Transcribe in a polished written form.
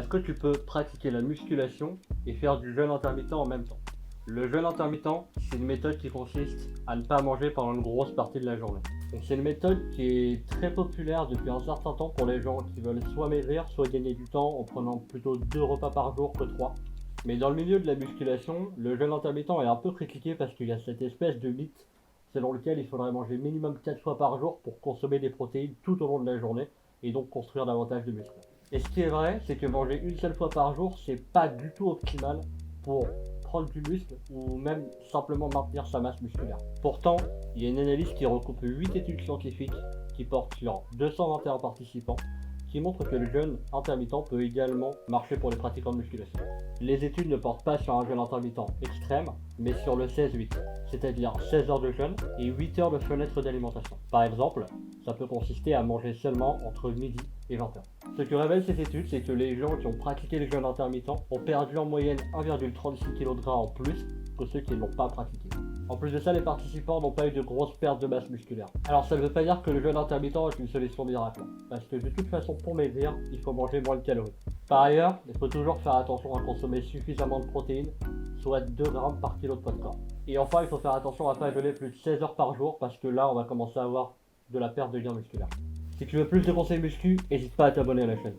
Est-ce que tu peux pratiquer la musculation et faire du jeûne intermittent en même temps? Le jeûne intermittent, c'est une méthode qui consiste à ne pas manger pendant une grosse partie de la journée. Donc c'est une méthode qui est très populaire depuis un certain temps pour les gens qui veulent soit maigrir, soit gagner du temps en prenant plutôt 2 repas par jour que 3. Mais dans le milieu de la musculation, le jeûne intermittent est un peu critiqué parce qu'il y a cette espèce de mythe selon lequel il faudrait manger minimum 4 fois par jour pour consommer des protéines tout au long de la journée et donc construire davantage de muscles. Et ce qui est vrai, c'est que manger une seule fois par jour, c'est pas du tout optimal pour prendre du muscle ou même simplement maintenir sa masse musculaire. Pourtant, il y a une analyse qui recoupe 8 études scientifiques qui portent sur 221 participants qui montrent que le jeûne intermittent peut également marcher pour les pratiquants de musculation. Les études ne portent pas sur un jeûne intermittent extrême, mais sur le 16-8, c'est-à-dire 16 heures de jeûne et 8 heures de fenêtre d'alimentation. Par exemple, ça peut consister à manger seulement entre midi et 20 heures. Ce que révèle cette étude, c'est que les gens qui ont pratiqué le jeûne intermittent ont perdu en moyenne 1,36 kg de gras en plus que ceux qui ne l'ont pas pratiqué. En plus de ça, les participants n'ont pas eu de grosses pertes de masse musculaire. Alors ça ne veut pas dire que le jeûne intermittent est une solution miracle, parce que de toute façon pour maigrir, il faut manger moins de calories. Par ailleurs, il faut toujours faire attention à consommer suffisamment de protéines, soit 2 grammes par kilo de poids de corps. Et enfin, il faut faire attention à ne pas jeûner plus de 16 heures par jour, parce que là, on va commencer à avoir de la perte de gains musculaires. Si tu veux plus de conseils muscu, n'hésite pas à t'abonner à la chaîne.